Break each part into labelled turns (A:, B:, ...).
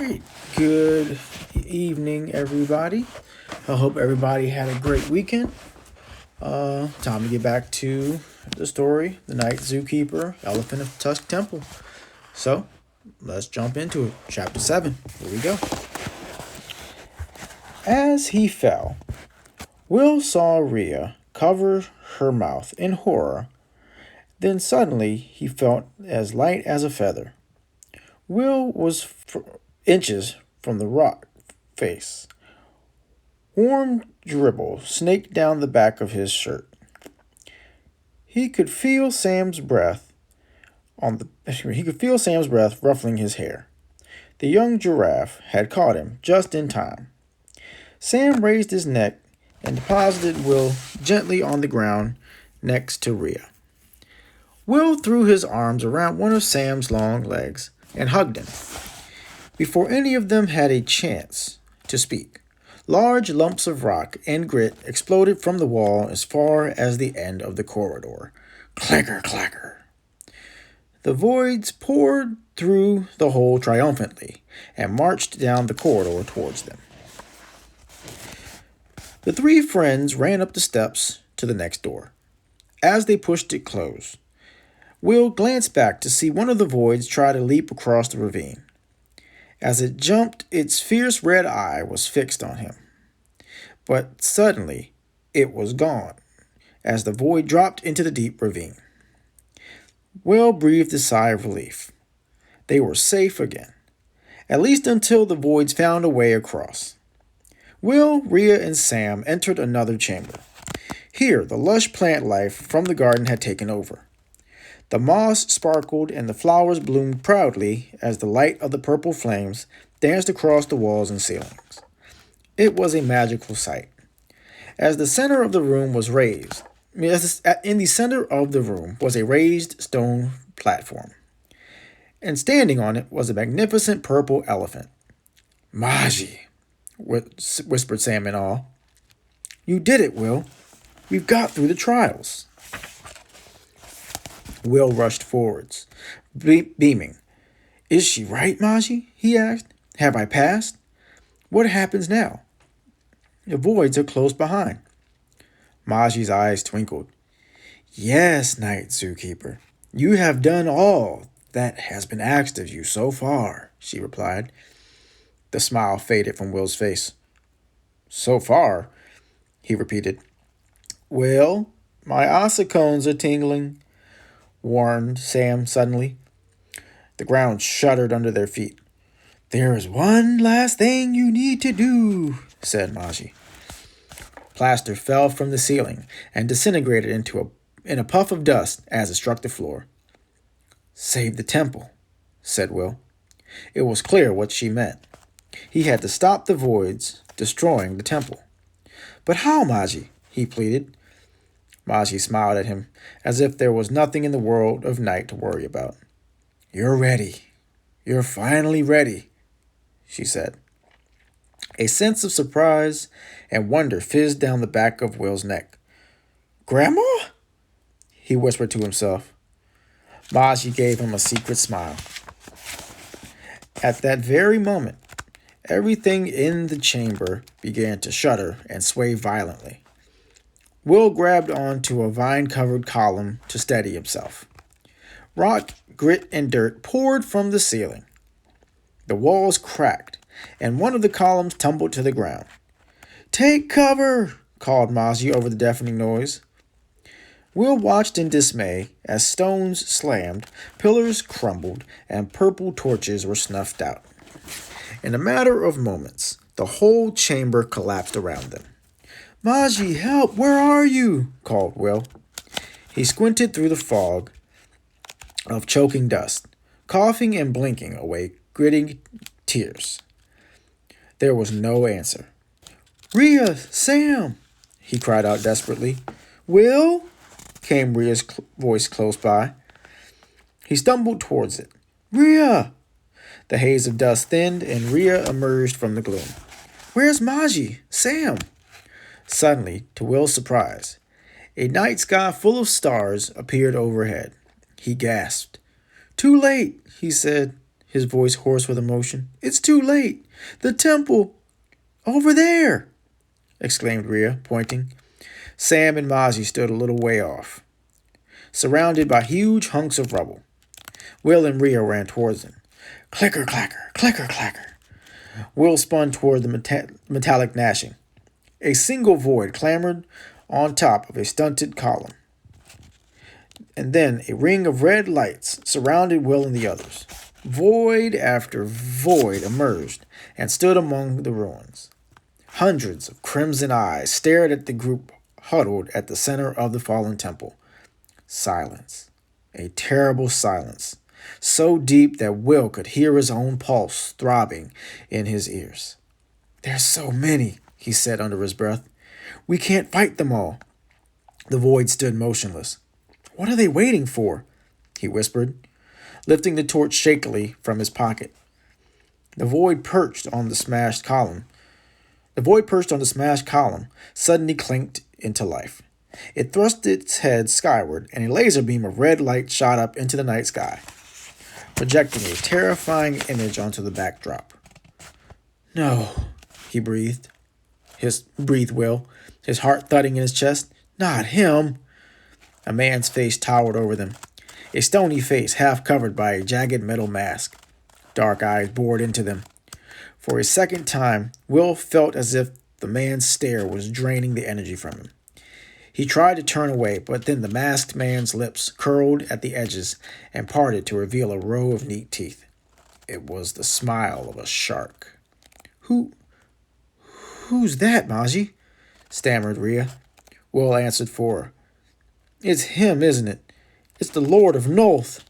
A: right. Good evening, everybody. I hope everybody had a great weekend. Time to get back to the story, The Night Zookeeper, Elephant of Tusk Temple. So, let's jump into it. Chapter 7. Here we go. As he fell, Will saw Rhea cover her mouth in horror. Then suddenly he felt as light as a feather. Will was inches from the rock face. Warm dribble snaked down the back of his shirt. He could feel Sam's breath ruffling his hair. The young giraffe had caught him just in time. Sam raised his neck and deposited Will gently on the ground next to Rhea. Will threw his arms around one of Sam's long legs and hugged him. Before any of them had a chance to speak, large lumps of rock and grit exploded from the wall as far as the end of the corridor. Clacker, clacker. The voids poured through the hole triumphantly and marched down the corridor towards them. The three friends ran up the steps to the next door. As they pushed it closed, Will glanced back to see one of the voids try to leap across the ravine. As it jumped, its fierce red eye was fixed on him. But suddenly, it was gone, as the void dropped into the deep ravine. Will breathed a sigh of relief. They were safe again, at least until the voids found a way across. Will, Rhea, and Sam entered another chamber. Here, the lush plant life from the garden had taken over. The moss sparkled and the flowers bloomed proudly as the light of the purple flames danced across the walls and ceilings. It was a magical sight. In the center of the room was a raised stone platform, and standing on it was a magnificent purple elephant. "Maji," whispered Sam in awe. "You did it, Will. We've got through the trials." Will rushed forwards, beaming. "Is she right, Maji?" he asked. "Have I passed? What happens now?" "The voids are close behind." Maji's eyes twinkled. "Yes, Night Zookeeper, you have done all that has been asked of you so far," she replied. The smile faded from Will's face. "So far?" he repeated. "Well, my ossicones are tingling," warned Sam suddenly. The ground shuddered under their feet. "There is one last thing you need to do," said Maji. Plaster fell from the ceiling and disintegrated in a puff of dust as it struck the floor. "Save the temple," said Will. It was clear what she meant. He had to stop the voids destroying the temple. "But how, Maji?" he pleaded. Maji smiled at him, as if there was nothing in the world of night to worry about. "You're ready. You're finally ready," she said. A sense of surprise and wonder fizzed down the back of Will's neck. "Grandma?" he whispered to himself. Maji gave him a secret smile. At that very moment, everything in the chamber began to shudder and sway violently. Will grabbed onto a vine-covered column to steady himself. Rock, grit, and dirt poured from the ceiling. The walls cracked, and one of the columns tumbled to the ground. "Take cover!" called Maji over the deafening noise. Will watched in dismay as stones slammed, pillars crumbled, and purple torches were snuffed out. In a matter of moments, the whole chamber collapsed around them. "Maji, help! Where are you?" called Will. He squinted through the fog of choking dust, coughing and blinking away gritting tears. There was no answer. "Rhea! Sam!" he cried out desperately. "Will?" came Rhea's voice close by. He stumbled towards it. "Rhea!" The haze of dust thinned, and Rhea emerged from the gloom. "Where's Maji? Sam?" Suddenly, to Will's surprise, a night sky full of stars appeared overhead. He gasped. "Too late," he said. his voice hoarse with emotion. It's too late. The temple. Over there, exclaimed Rhea, pointing. Sam and Mozzie stood a little way off, surrounded by huge hunks of rubble. Will and Rhea ran towards them. Clicker, clacker, clicker, clacker. Will spun toward the metallic gnashing. A single void clambered on top of a stunted column. And then a ring of red lights surrounded Will and the others. Void after void emerged and stood among the ruins. Hundreds of crimson eyes stared at the group huddled at the center of the fallen temple. Silence. A terrible silence, so deep that Will could hear his own pulse throbbing in his ears. There's so many, he said under his breath. We can't fight them all. The void stood motionless. What are they waiting for? He whispered, lifting the torch shakily from his pocket. The void perched on the smashed column suddenly clinked into life. It thrust its head skyward, and a laser beam of red light shot up into the night sky, projecting a terrifying image onto the backdrop. No, he breathed. Breathed Will, his heart thudding in his chest. Not him. A man's face towered over them, a stony face half covered by a jagged metal mask. Dark eyes bored into them. For a second time, Will felt as if the man's stare was draining the energy from him. He tried to turn away, but then the masked man's lips curled at the edges and parted to reveal a row of neat teeth. It was the smile of a shark. Who's that, Mozzie? Stammered Rhea. Will answered for her. It's him, isn't it? It's the Lord of North.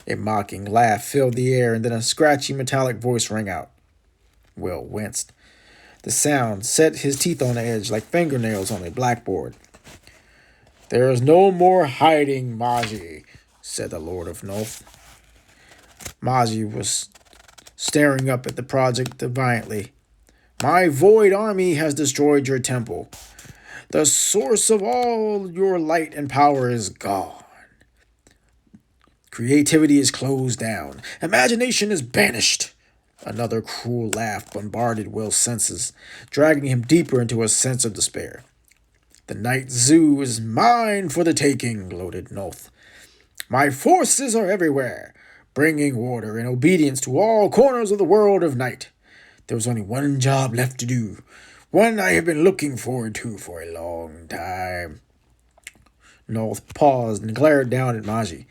A: A mocking laugh filled the air, and then a scratchy metallic voice rang out. Will winced. The sound set his teeth on edge like fingernails on a blackboard. There is no more hiding, Mozzie, said the Lord of North. Mozzie was staring up at the project defiantly. My void army has destroyed your temple. The source of all your light and power is gone. Creativity is closed down. Imagination is banished. Another cruel laugh bombarded Will's senses, dragging him deeper into a sense of despair. The night zoo is mine for the taking, gloated North. My forces are everywhere, bringing order and obedience to all corners of the world of night. There was only one job left to do, one I have been looking forward to for a long time. North paused and glared down at Mozzie,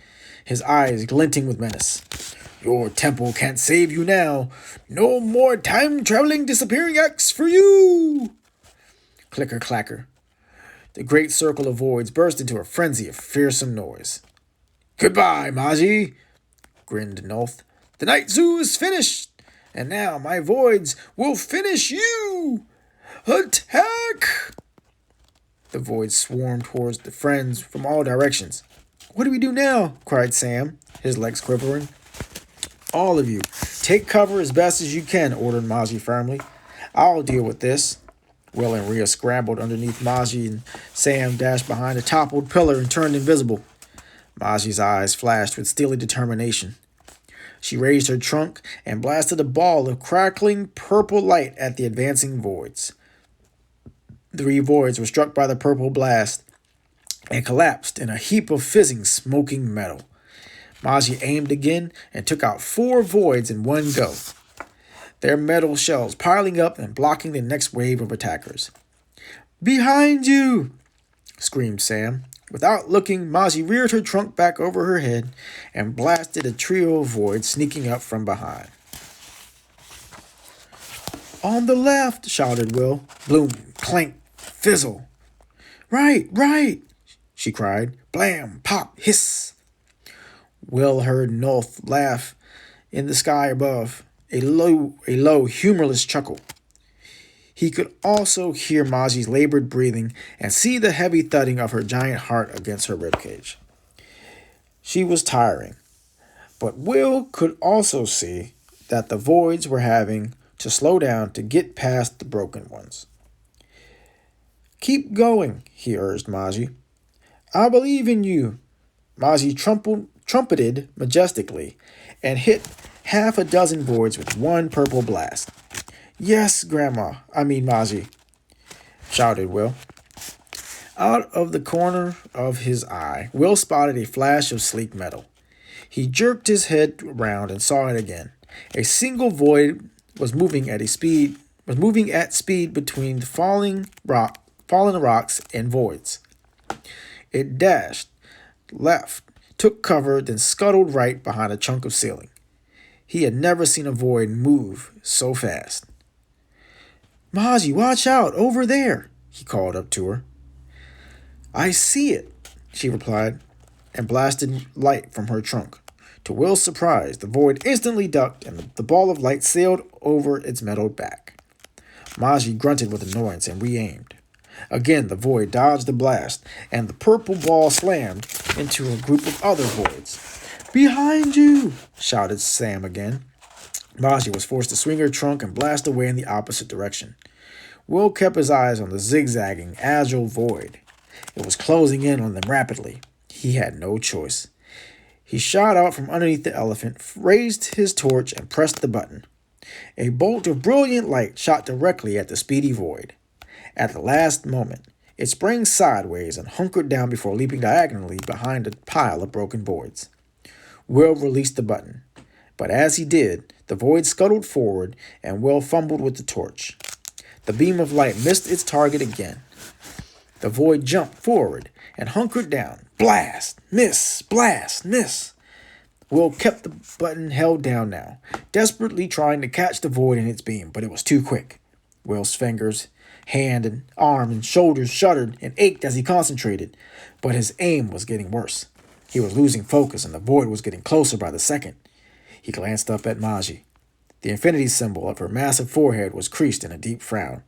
A: his eyes glinting with menace. Your temple can't save you now. No more time-traveling disappearing acts for you. Clicker clacker. The great circle of voids burst into a frenzy of fearsome noise. Goodbye, Mozzie, grinned North. The night zoo is finished, and now my voids will finish you. Attack! The voids swarmed towards the friends from all directions. What do we do now? Cried Sam, his legs quivering. All of you, take cover as best as you can, ordered Mozzie firmly. I'll deal with this. Will and Rhea scrambled underneath Mozzie, and Sam dashed behind a toppled pillar and turned invisible. Mozzie's eyes flashed with steely determination. She raised her trunk and blasted a ball of crackling purple light at the advancing voids. 3 voids were struck by the purple blast and collapsed in a heap of fizzing, smoking metal. Mozzie aimed again and took out 4 voids in one go, their metal shells piling up and blocking the next wave of attackers. Behind you! Screamed Sam. Without looking, Mozzie reared her trunk back over her head and blasted a trio of voids sneaking up from behind. On the left, shouted Will. Bloom, clank, fizzle. Right, she cried. Blam, pop, hiss. Will heard North laugh in the sky above, a low, humorless chuckle. He could also hear Mozzie's labored breathing and see the heavy thudding of her giant heart against her ribcage. She was tiring, but Will could also see that the voids were having to slow down to get past the broken ones. Keep going, he urged Mozzie. I believe in you. Mozzie trumpeted majestically and hit half a dozen voids with one purple blast. Yes, Maji, shouted Will. Out of the corner of his eye, Will spotted a flash of sleek metal. He jerked his head around and saw it again. A single void was moving at speed between the fallen rocks and voids. It dashed left, took cover, then scuttled right behind a chunk of ceiling. He had never seen a void move so fast. Maji, watch out, over there, he called up to her. I see it, she replied, and blasted light from her trunk. To Will's surprise, the void instantly ducked and the ball of light sailed over its metal back. Maji grunted with annoyance and re-aimed. Again, the void dodged the blast, and the purple ball slammed into a group of other voids. Behind you, shouted Sam again. Maji was forced to swing her trunk and blast away in the opposite direction. Will kept his eyes on the zigzagging, agile void. It was closing in on them rapidly. He had no choice. He shot out from underneath the elephant, raised his torch, and pressed the button. A bolt of brilliant light shot directly at the speedy void. At the last moment, it sprang sideways and hunkered down before leaping diagonally behind a pile of broken boards. Will released the button, but as he did, the void scuttled forward and Will fumbled with the torch. The beam of light missed its target again. The void jumped forward and hunkered down. Blast! Miss! Blast! Miss! Will kept the button held down now, desperately trying to catch the void in its beam, but it was too quick. Will's fingers, hand and arm and shoulders shuddered and ached as he concentrated, but his aim was getting worse. He was losing focus and the void was getting closer by the second. He glanced up at Maji. The infinity symbol of her massive forehead was creased in a deep frown.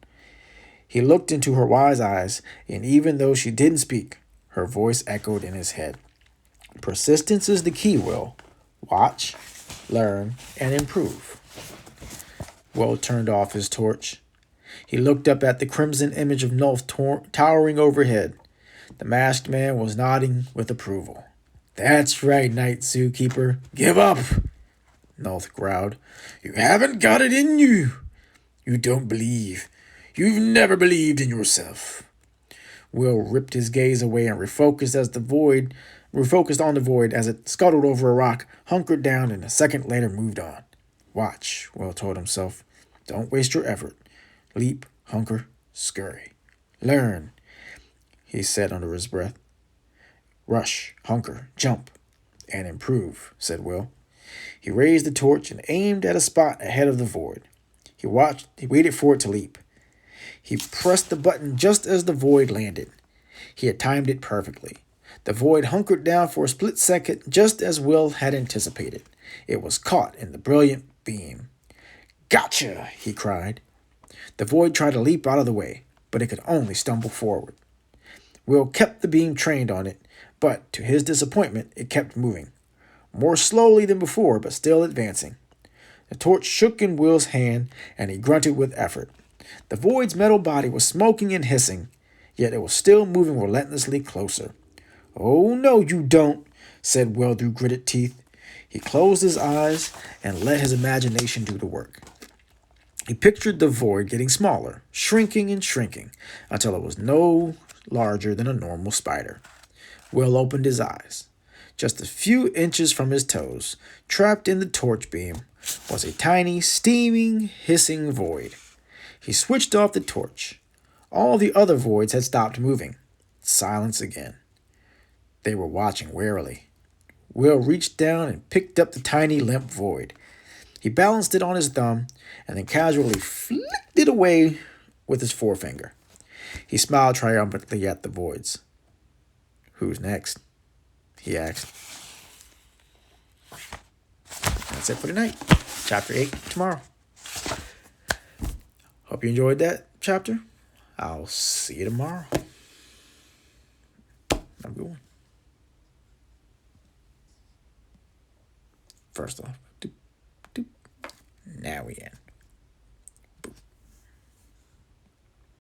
A: He looked into her wise eyes, and even though she didn't speak, her voice echoed in his head. Persistence is the key, Will. Watch, learn, and improve. Will turned off his torch. He looked up at the crimson image of Nulf towering overhead. The masked man was nodding with approval. That's right, Night Zookeeper. Give up, Nulf growled. You haven't got it in you. You don't believe. You've never believed in yourself. Will ripped his gaze away and refocused on the void as it scuttled over a rock, hunkered down, and a second later moved on. Watch, Will told himself. Don't waste your effort. Leap, hunker, scurry. Learn, he said under his breath. Rush, hunker, jump, and improve, said Will. He raised the torch and aimed at a spot ahead of the void. He waited for it to leap. He pressed the button just as the void landed. He had timed it perfectly. The void hunkered down for a split second just as Will had anticipated. It was caught in the brilliant beam. Gotcha, he cried. The void tried to leap out of the way, but it could only stumble forward. Will kept the beam trained on it, but to his disappointment, it kept moving. More slowly than before, but still advancing. The torch shook in Will's hand, and he grunted with effort. The void's metal body was smoking and hissing, yet it was still moving relentlessly closer. Oh, no, you don't, said Will through gritted teeth. He closed his eyes and let his imagination do the work. He pictured the void getting smaller, shrinking and shrinking, until it was no larger than a normal spider. Will opened his eyes. Just a few inches from his toes, trapped in the torch beam, was a tiny, steaming, hissing void. He switched off the torch. All the other voids had stopped moving. Silence again. They were watching warily. Will reached down and picked up the tiny, limp void. He balanced it on his thumb and then casually flicked it away with his forefinger. He smiled triumphantly at the voids. Who's next? He asked. That's it for tonight. Chapter 8 tomorrow. Hope you enjoyed that chapter. I'll see you tomorrow. Have a good one. First off, now we end.